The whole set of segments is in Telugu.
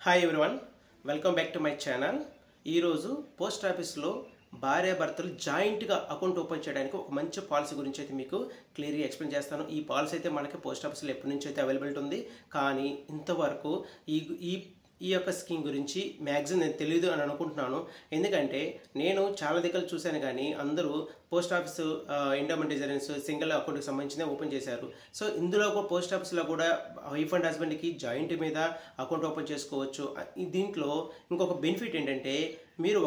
Hi everyone, welcome back to my channel. ఈరోజు పోస్ట్ ఆఫీస్లో భార్యాభర్తలు జాయింట్గా అకౌంట్ ఓపెన్ చేయడానికి ఒక మంచి పాలసీ గురించి అయితే మీకు క్లియర్గా ఎక్స్ప్లెయిన్ చేస్తాను. ఈ పాలసీ అయితే మనకి పోస్ట్ ఆఫీస్లో ఎప్పటి నుంచి అయితే అవైలబిలిటీ ఉంది, కానీ ఇంతవరకు ఈ ఈ ఈ యొక్క స్కీమ్ గురించి మ్యాక్సిమం నేను తెలియదు అని అనుకుంటున్నాను. ఎందుకంటే నేను చాలా దగ్గర చూశాను, కానీ అందరూ post office endowment designs single అకౌంట్కి సంబంధించిన ఓపెన్ చేశారు. సో ఇందులో పోస్ట్ ఆఫీస్లో కూడా వైఫ్ అండ్ హస్బెండ్కి జాయింట్ మీద అకౌంట్ ఓపెన్ చేసుకోవచ్చు. దీంట్లో ఇంకొక బెనిఫిట్ ఏంటంటే, మీరు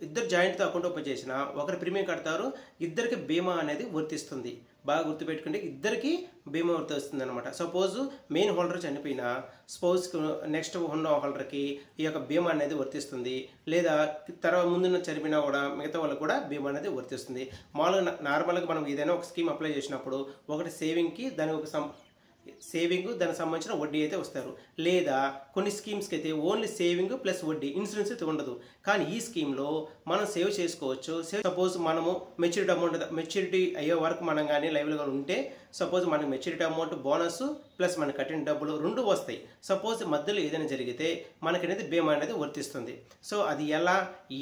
ఇద్దరు జాయింట్తో అకౌంట్ ఓపెన్ చేసినా ఒకరి ప్రీమియం కడతారు, ఇద్దరికి బీమా అనేది వర్తిస్తుంది. బాగా గుర్తుపెట్టుకుంటే ఇద్దరికి బీమా వర్తిస్తుంది అనమాట. సపోజ్ మెయిన్ హోల్డర్ చనిపోయినా స్పౌస్కి నెక్స్ట్ ఉన్న హోల్డర్కి ఈ యొక్క బీమా అనేది వర్తిస్తుంది. లేదా తర్వాత ముందున్న చనిపోయినా కూడా మిగతా వాళ్ళకి కూడా బీమా అనేది వర్తిస్తుంది. మామూలుగా నార్మల్గా మనం ఏదైనా ఒక స్కీమ్ అప్లై చేసినప్పుడు ఒకటి సేవింగ్కి దానికి దానికి సంబంధించిన వడ్డీ అయితే వస్తారు. లేదా కొన్ని స్కీమ్స్కి అయితే ఓన్లీ సేవింగ్ ప్లస్ వడ్డీ, ఇన్సూరెన్స్ అయితే ఉండదు. కానీ ఈ స్కీమ్లో మనం సేవ్ చేసుకోవచ్చు. సపోజ్ మనము మెచ్యూరిటీ అయ్యే వరకు మనం కానీ లైవ్గా ఉంటే, సపోజ్ మనకి మెచ్యూరిటీ అమౌంట్ బోనస్ ప్లస్ మనకి కట్టిన డబ్బులు రెండు వస్తాయి. సపోజ్ మధ్యలో ఏదైనా జరిగితే మనకనేది బీమా అనేది వర్తిస్తుంది. సో అది ఎలా,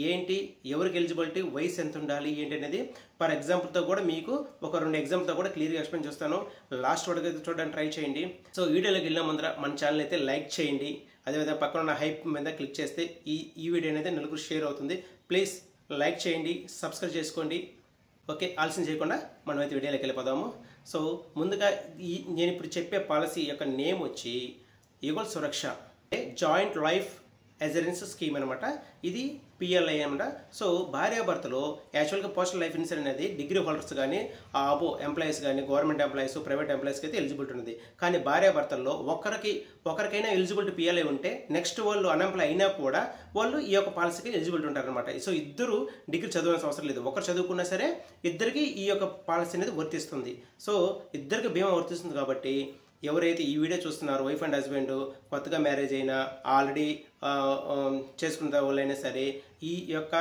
ఏంటి, ఎవరికి ఎలిజిబిలిటీ, వయసు ఎంత ఉండాలి ఏంటి అనేది ఫర్ ఎగ్జాంపుల్తో కూడా మీకు ఒక 2 ఎగ్జాంపుల్తో కూడా క్లియర్గా ఎక్స్ప్లెయిన్ చేస్తాను. లాస్ట్ వరకు అయితే చూడడానికి ట్రై చేయండి. సో వీడియోలోకి వెళ్ళే ముందర మన ఛానల్ అయితే లైక్ చేయండి. అదేవిధంగా పక్కన ఉన్న హైప్ మీద క్లిక్ చేస్తే ఈ వీడియో అనేది నలుగురు షేర్ అవుతుంది. ప్లీజ్ లైక్ చేయండి, సబ్స్క్రైబ్ చేసుకోండి. ఓకే, ఆలస్యం చేయకుండా మనం అయితే వీడియోలోకి వెళ్ళిపోదాము. సో ముందుగా నేను ఇప్పుడు చెప్పే పాలసీ యొక్క నేమ్ వచ్చి యుగల్ సురక్ష జాయింట్ లైఫ్ ఇన్సూరెన్స్ స్కీమ్ అనమాట. ఇది పిఎల్ఐ అనమాట. సో భార్యాభర్తలో యాక్చువల్గా పోస్టల్ లైఫ్ ఇన్సూరెన్స్ అనేది డిగ్రీ హోల్డర్స్ కానీ అబో ఎంప్లాయీస్ కానీ గవర్నమెంట్ ఎంప్లాయీస్ ప్రైవేట్ ఎంప్లాయీస్కి అయితే ఎలిజిబిలిటీ ఉంది. కానీ భార్యాభర్తల్లో ఒకరికైనా ఎలిజిబిలిటీ పిఎల్ఐ ఉంటే నెక్స్ట్ వాళ్ళు అన్ఎంప్లాయ్ అయినా కూడా వాళ్ళు ఈ యొక్క పాలసీకి ఎలిజిబిలిటీ ఉంటారనమాట. సో ఇద్దరు డిగ్రీ చదవాల్సిన అవసరం లేదు. ఒకరు చదువుకున్నా సరే ఇద్దరికి ఈ యొక్క పాలసీ అనేది వర్తిస్తుంది. సో ఇద్దరికి బీమా వర్తిస్తుంది. కాబట్టి ఎవరైతే ఈ వీడియో చూస్తున్నారో వైఫ్ అండ్ హస్బెండ్ కొత్తగా మ్యారేజ్ అయినా ఆల్రెడీ చేసుకున్న వాళ్ళైనా సరే ఈ యొక్క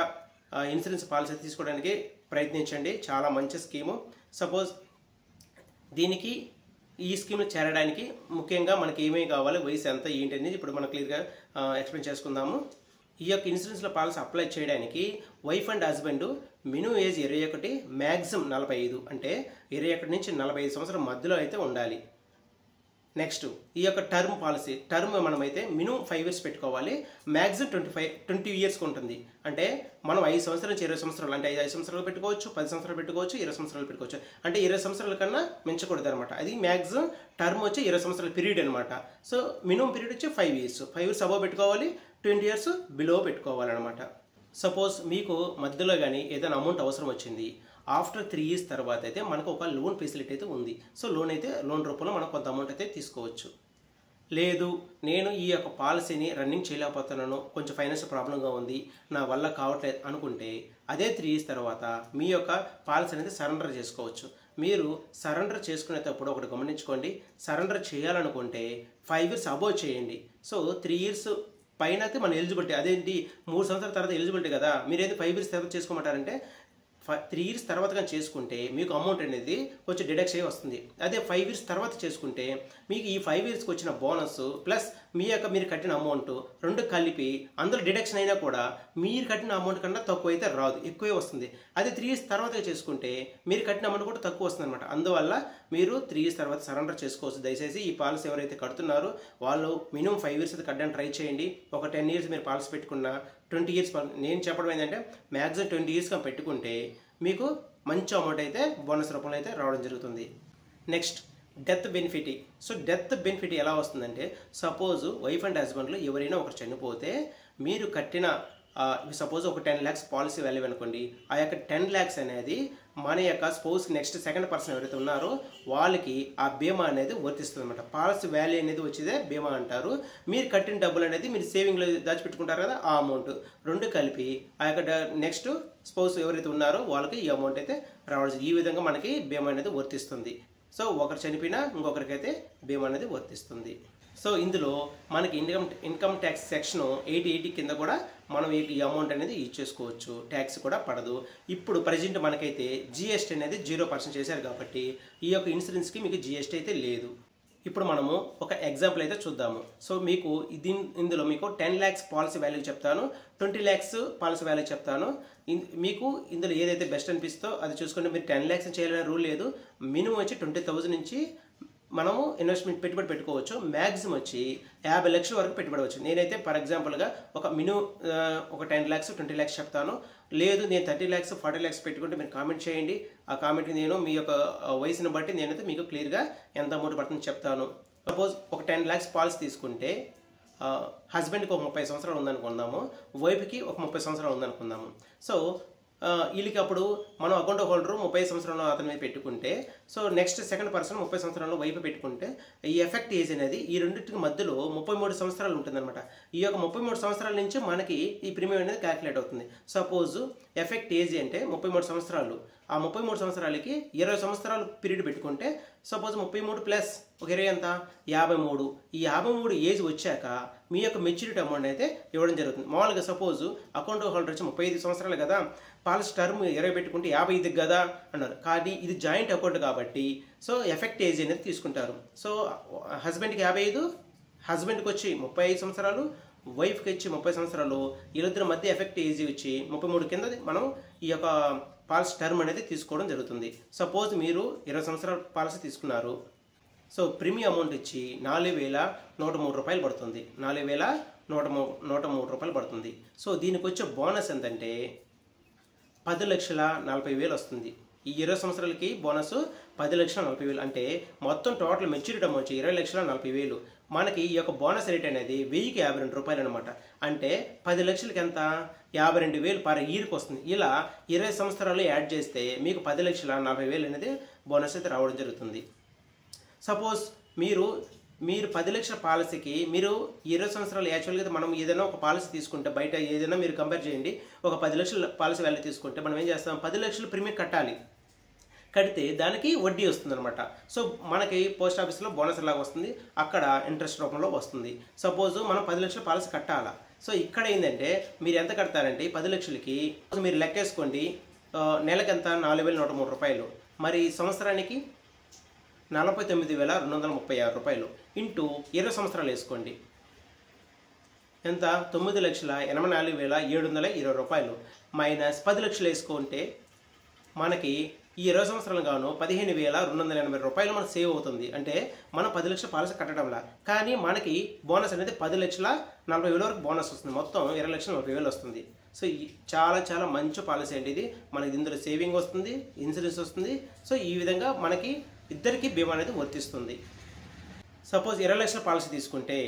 ఇన్సూరెన్స్ పాలసీ తీసుకోవడానికి ప్రయత్నించండి. చాలా మంచి స్కీము. సపోజ్ దీనికి ఈ స్కీమ్లో చేరడానికి ముఖ్యంగా మనకి ఏమేమి కావాలి, వయసు ఎంత, ఏంటి అనేది ఇప్పుడు మనం క్లియర్గా ఎక్స్ప్లెయిన్ చేసుకుందాము. ఈ యొక్క ఇన్సూరెన్స్లో పాలసీ అప్లై చేయడానికి wife and husband minimum age 21, maximum 45, అంటే 21 నుంచి 45 సంవత్సరం మధ్యలో అయితే ఉండాలి. నెక్స్ట్ ఈ యొక్క టర్మ్ మనమైతే మినిమం 5 years పెట్టుకోవాలి, మ్యాక్సిమం 20 yearsకి ఉంటుంది. అంటే మనం 5 సంవత్సరాల నుంచి 20 సంవత్సరాలు, అంటే 5 సంవత్సరాలు పెట్టుకోవచ్చు, 10 సంవత్సరాలు పెట్టుకోవచ్చు, 20 సంవత్సరాలు పెట్టుకోవచ్చు. అంటే 20 సంవత్సరాల కన్నా మించకూడదు అనమాట. అది మ్యాక్సిమం టర్మ్ వచ్చి 20 సంవత్సరాల పీరియడ్ అనమాట. సో మినిమం పీరియడ్ వచ్చి 5 years. 5 years అబవ్ పెట్టుకోవాలి, 20 years బిలో పెట్టుకోవాలన్నమాట. సపోజ్ మీకు మధ్యలో కానీ ఏదైనా అమౌంట్ అవసరం వచ్చింది, ఆఫ్టర్ 3 years తర్వాత అయితే మనకు ఒక లోన్ ఫెసిలిటీ అయితే ఉంది. సో లోన్ రూపంలో మనం కొంత అమౌంట్ అయితే తీసుకోవచ్చు. లేదు నేను ఈ యొక్క పాలసీని రన్నింగ్ చేయలేకపోతున్నాను, కొంచెం ఫైనాన్షియల్ ప్రాబ్లంగా ఉంది, నా వల్ల కావట్లేదు అనుకుంటే అదే 3 years తర్వాత మీ యొక్క పాలసీ అనేది సరెండర్ చేసుకోవచ్చు. మీరు సరెండర్ చేసుకునేటప్పుడు ఒకటి గమనించుకోండి, సరెండర్ చేయాలనుకుంటే 5 years అబోవ్ చేయండి. సో 3 years పైన అయితే మన ఎలిజిబిలిటీ, అదేంటి 3 సంవత్సరాల తర్వాత ఎలిజిబిలిటీ కదా, మీరైతే 5 years తర్వాత చేసుకోమంటారంటే 3 years తర్వాత కానీ చేసుకుంటే మీకు అమౌంట్ అనేది కొంచెం డిడక్ట్ అయ్యి వస్తుంది. అదే 5 years తర్వాత చేసుకుంటే మీకు ఈ 5 yearsకి వచ్చిన బోనస్ ప్లస్ మీరు కట్టిన అమౌంట్ రెండు కలిపి అందులో డిడక్షన్ అయినా కూడా మీరు కట్టిన అమౌంట్ కన్నా తక్కువ అయితే రాదు, ఎక్కువే వస్తుంది. అదే 3 years తర్వాత చేసుకుంటే మీరు కట్టిన అమౌంట్ కూడా తక్కువ వస్తుంది అనమాట. అందువల్ల మీరు 3 years తర్వాత సరెండర్ చేసుకోవచ్చు. దయచేసి ఈ పాలసీ ఎవరైతే కడుతున్నారో వాళ్ళు మినిమం 5 years అయితే కట్టడానికి ట్రై చేయండి. ఒక 10 years మీరు పాలసీ పెట్టుకున్న 20 years, నేను చెప్పడం ఏంటంటే మ్యాక్సిమం 20 yearsగా పెట్టుకుంటే మీకు మంచి అమౌంట్ అయితే బోనస్ రూపంలో అయితే రావడం జరుగుతుంది. Next death benefit. So death benefit ఎలా వస్తుందంటే, సపోజ్ వైఫ్ అండ్ హస్బెండ్లో ఎవరైనా ఒకరు చనిపోతే మీరు కట్టిన సపోజ్ ఒక 10 lakhs పాలసీ వాల్యూ అనుకోండి, ఆ యొక్క 10 lakhs అనేది మన యొక్క స్పౌస్ నెక్స్ట్ సెకండ్ పర్సన్ ఎవరైతే ఉన్నారో వాళ్ళకి ఆ బీమా అనేది వర్తిస్తుంది అనమాట. పాలసీ వాల్యూ అనేది వచ్చేదే బీమా అంటారు. మీరు కట్టిన డబ్బులు అనేది మీరు సేవింగ్లో దాచిపెట్టుకుంటారు కదా, ఆ అమౌంట్ రెండు కలిపి ఆ యొక్క నెక్స్ట్ స్పౌస్ ఎవరైతే ఉన్నారో వాళ్ళకి ఈ అమౌంట్ అయితే రావడం, ఈ విధంగా మనకి బీమా అనేది వర్తిస్తుంది. సో ఒకరు చనిపోయినా ఇంకొకరికైతే బీమా అనేది వర్తిస్తుంది. సో ఇందులో మనకి ఇన్కమ్ ట్యాక్స్ సెక్షన్ 80 కింద కూడా మనం ఈ అమౌంట్ అనేది యూజ్ చేసుకోవచ్చు, ట్యాక్స్ కూడా పడదు. ఇప్పుడు ప్రజెంట్ మనకైతే జిఎస్టీ అనేది 0% చేశారు కాబట్టి ఈ యొక్క ఇన్సూరెన్స్కి మీకు జిఎస్టీ అయితే లేదు. ఇప్పుడు మనము ఒక ఎగ్జాంపుల్ అయితే చూద్దాము. సో మీకు ఇందులో మీకు 10 lakhs పాలసీ వాల్యూ చెప్తాను, 20 lakhs పాలసీ వాల్యూ చెప్తాను. మీకు ఇందులో ఏదైతే బెస్ట్ అనిపిస్తుందో అది చూసుకుంటే మీరు 10 lakhs చేయాలనే రూల్ లేదు. మినిమం వచ్చి 20,000 నుంచి మనము ఇన్వెస్ట్మెంట్ పెట్టుబడి పెట్టుకోవచ్చు. మ్యాక్సిమం వచ్చి 50 లక్షల వరకు పెట్టుబడవచ్చు. నేనైతే ఫర్ ఎగ్జాంపుల్గా ఒక మినిమం ఒక 10 lakhs 20 lakhs చెప్తాను. లేదు నేను 30 lakhs 40 lakhs పెట్టుకుంటే మీరు కామెంట్ చేయండి. ఆ కామెంట్ నేను మీ యొక్క వయసుని బట్టి నేనైతే మీకు క్లియర్గా ఎంత అమౌంట్ పడుతుందో చెప్తాను. సపోజ్ ఒక 10 lakhs పాలసీ తీసుకుంటే హస్బెండ్కి ఒక 30 సంవత్సరాలు ఉందనుకుందాము, వైఫ్కి ఒక 30 సంవత్సరాలు ఉందనుకుందాము. సో వీళ్ళకి అప్పుడు మనం అకౌంట్ హోల్డర్ 30 సంవత్సరాలు అతని మీద పెట్టుకుంటే, సో నెక్స్ట్ సెకండ్ పర్సన్ 30 సంవత్సరాలు వైఫ్ పెట్టుకుంటే ఈ ఎఫెక్ట్ ఏజ్ అనేది ఈ రెండింటికి మధ్యలో 33 సంవత్సరాలు ఉంటుందన్నమాట. ఈ యొక్క 33 సంవత్సరాల నుంచి మనకి ఈ ప్రీమియం అనేది క్యాలిక్యులేట్ అవుతుంది. సపోజ్ ఎఫెక్ట్ ఏజ్ అంటే 33 సంవత్సరాలు. ఆ 33 సంవత్సరాలకి 20 సంవత్సరాలు పీరియడ్ పెట్టుకుంటే సపోజ్ 33 ప్లస్ ఒక 20 ఎంత 53. ఈ 53 ఏజ్ వచ్చాక మీ యొక్క మెచ్యూరిటీ అమౌంట్ అయితే ఇవ్వడం జరుగుతుంది. మామూలుగా సపోజ్ అకౌంట్ హోల్డర్ వచ్చి 35 సంవత్సరాలు కదా, పాలసీ టర్మ్ 20 పెట్టుకుంటే 55 కదా అన్నారు. కానీ ఇది జాయింట్ అకౌంట్ కాబట్టి సో ఎఫెక్ట్ ఏజ్ అనేది తీసుకుంటారు. సో హస్బెండ్కి 55, హస్బెండ్కి వచ్చి 35 సంవత్సరాలు, వైఫ్కి వచ్చి 30 సంవత్సరాలు. వీళ్ళిద్దరి మధ్య ఎఫెక్ట్ ఏజ్ వచ్చి 33 కింద మనం ఈ యొక్క పాలసీ టర్మ్ అనేది తీసుకోవడం జరుగుతుంది. సపోజ్ మీరు 20 సంవత్సరాల పాలసీ తీసుకున్నారు. సో ప్రీమియం అమౌంట్ ఇచ్చి 4,103 రూపాయలు పడుతుంది. 4,103 రూపాయలు పడుతుంది. సో దీనికి వచ్చే బోనస్ ఎంతంటే 10,40,000 వస్తుంది. ఈ 20 సంవత్సరాలకి బోనస్ 10,40,000 అంటే మొత్తం టోటల్ మెచ్యూరిటీ అమౌంట్ వచ్చి 20,40,000. మనకి ఈ యొక్క బోనస్ రేట్ అనేది 1000కి 52 రూపాయలు అనమాట. అంటే 10 లక్షలకి ఎంత 52,000 పర్ ఇయర్కి వస్తుంది. ఇలా 20 సంవత్సరాలు యాడ్ చేస్తే మీకు 10,40,000 అనేది బోనస్ అయితే రావడం జరుగుతుంది. సపోజ్ మీరు 10 లక్షల పాలసీకి మీరు 20 సంవత్సరాలు యాక్చువల్గా మనం ఏదైనా ఒక పాలసీ తీసుకుంటే బయట ఏదైనా మీరు కంపేర్ చేయండి. ఒక 10 లక్షల పాలసీ వాల్యూ తీసుకుంటే మనం ఏం చేస్తాం, 10 లక్షల ప్రీమియం కట్టాలి. కడితే దానికి వడ్డీ వస్తుంది అనమాట. సో మనకి పోస్ట్ ఆఫీస్లో బోనస్ లాగా వస్తుంది, అక్కడ ఇంట్రెస్ట్ రూపంలో వస్తుంది. సపోజ్ మనం 10 లక్షల పాలసీ కట్టాలా. సో ఇక్కడ ఏంటంటే మీరు ఎంత కడతారంటే 10 లక్షలకి మీరు లెక్కేసుకోండి, నెలకి ఎంత 4,103 రూపాయలు, మరి సంవత్సరానికి 49,236 రూపాయలు ఇంటూ 20 సంవత్సరాలు వేసుకోండి, ఎంత 9,84,720 రూపాయలు మైనస్ 10 లక్షలు వేసుకుంటే మనకి ఈ 20 సంవత్సరాలు గాను 15,280 రూపాయలు మనకు సేవ్ అవుతుంది. అంటే మనం 10 లక్షల పాలసీ కట్టడంలా, కానీ మనకి బోనస్ అనేది 10,40,000 వరకు బోనస్ వస్తుంది. మొత్తం 20,40,000 వస్తుంది. సో చాలా చాలా మంచి పాలసీ అండి ఇది. మనకి ఇందులో సేవింగ్ వస్తుంది, ఇన్సూరెన్స్ వస్తుంది. సో ఈ విధంగా మనకి ఇద్దరికి బీమా అనేది వర్తిస్తుంది. సపోజ్ 20 లక్షల పాలసీ తీసుకుంటే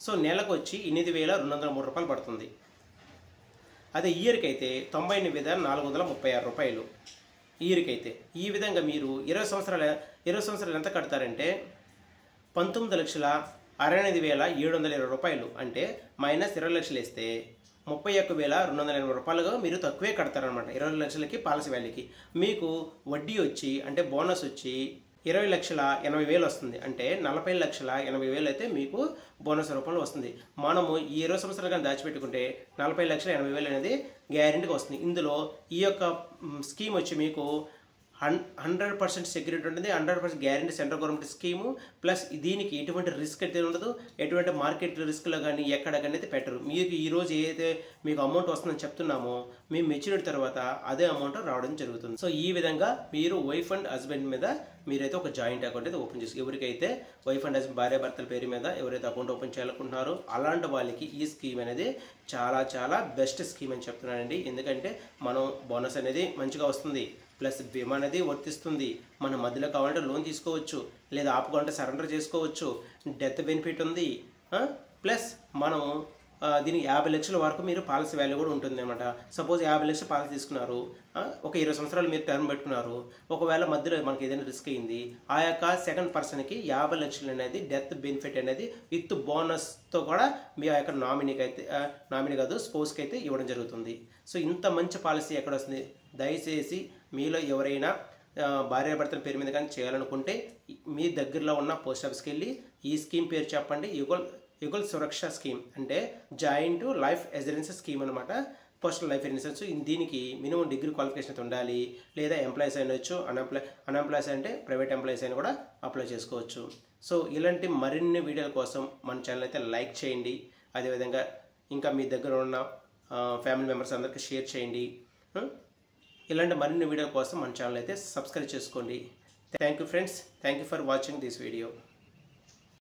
సో నెలకు వచ్చి 8,203 రూపాయలు పడుతుంది. అదే ఇయర్కి అయితే 99,436 రూపాయలు ఇయర్కి అయితే. ఈ విధంగా మీరు 20 సంవత్సరాలు ఎంత కడతారంటే 19,68,720 రూపాయలు. అంటే మైనస్ 20 లక్షలు వేస్తే 31,280 రూపాయలుగా మీరు తక్కువే కడతారనమాట 20 లక్షలకి పాలసీ వాల్యూకి. మీకు వడ్డీ వచ్చి అంటే బోనస్ వచ్చి 20,80,000 వస్తుంది. అంటే 40,80,000 అయితే మీకు బోనస్ రూపంలో వస్తుంది. మనము ఈ 20 సంవత్సరాలు కానీ దాచిపెట్టుకుంటే 40,80,000 అనేది గ్యారెంటీగా వస్తుంది. ఇందులో ఈ యొక్క స్కీమ్ వచ్చి మీకు 100% సెక్యూరిటీ ఉంటుంది, 100% guarantee central government scheme. Plus దీనికి ఎటువంటి రిస్క్ అయితే ఉండదు, ఎటువంటి మార్కెట్ రిస్క్లో కానీ ఎక్కడ కానీ అయితే పెట్టరు. మీకు ఈరోజు ఏదైతే మీకు అమౌంట్ వస్తుందని చెప్తున్నామో మీ మెచ్యూరిటీ తర్వాత అదే అమౌంట్ రావడం జరుగుతుంది. సో ఈ విధంగా మీరు వైఫ్ అండ్ హస్బెండ్ మీద మీరైతే ఒక జాయింట్ అకౌంట్ అయితే ఓపెన్ చేసి, ఎవరికైతే వైఫ్ అండ్ హస్బెండ్ భార్య భర్తల పేరు మీద ఎవరైతే అకౌంట్ ఓపెన్ చేయాలనుకుంటున్నారో అలాంటి వాళ్ళకి ఈ స్కీమ్ అనేది చాలా చాలా బెస్ట్ స్కీమ్ అని చెప్తున్నానండి. ఎందుకంటే మనం బోనస్ అనేది మంచిగా వస్తుంది, ప్లస్ బీమా అనేది వర్తిస్తుంది. మనం మధ్యలో కావాలంటే లోన్ తీసుకోవచ్చు, లేదా ఆపుకోవాలంటే సరెండర్ చేసుకోవచ్చు, డెత్ బెనిఫిట్ ఉంది. ప్లస్ మనం దీనికి 50 లక్షల వరకు మీరు పాలసీ వాల్యూ కూడా ఉంటుంది అనమాట. సపోజ్ 50 లక్షల పాలసీ తీసుకున్నారు, ఒక 20 సంవత్సరాలు మీరు టర్మ్ పెట్టుకున్నారు, ఒకవేళ మధ్యలో మనకి ఏదైనా రిస్క్ అయింది, ఆ యొక్క సెకండ్ పర్సన్కి 50 లక్షలు అనేది డెత్ బెనిఫిట్ అనేది విత్ బోనస్తో కూడా మీ ఆ యొక్క నామినీ కాదు స్పౌస్కి అయితే ఇవ్వడం జరుగుతుంది. సో ఇంత మంచి పాలసీ ఎక్కడ వస్తుంది? దయచేసి మీలో ఎవరైనా భార్యాభర్తల పేరు మీద కానీ చేయాలనుకుంటే మీ దగ్గరలో ఉన్న పోస్ట్ ఆఫీస్కి వెళ్ళి ఈ స్కీమ్ పేరు చెప్పండి. యుగల్ సురక్ష స్కీమ్ అంటే జాయింట్ లైఫ్ ఇన్సూరెన్స్ స్కీమ్ అనమాట. Postal life insurance. దీనికి మినిమం డిగ్రీ క్వాలిఫికేషన్ అయితే ఉండాలి, లేదా ఎంప్లాయీస్ అయినవచ్చు, అన్ఎంప్లాయీస్ అంటే ప్రైవేట్ ఎంప్లాయీస్ అయినా కూడా అప్లై చేసుకోవచ్చు. సో ఇలాంటి మరిన్ని వీడియోల కోసం మన ఛానల్ అయితే లైక్ చేయండి. అదేవిధంగా ఇంకా మీ దగ్గర ఉన్న ఫ్యామిలీ మెంబర్స్ అందరికీ షేర్ చేయండి. ఇలాంటి మరిన్ని వీడియోల కోసం మన ఛానల్ అయితే సబ్స్క్రైబ్ చేసుకోండి. Thank you friends. Thank you for watching this video.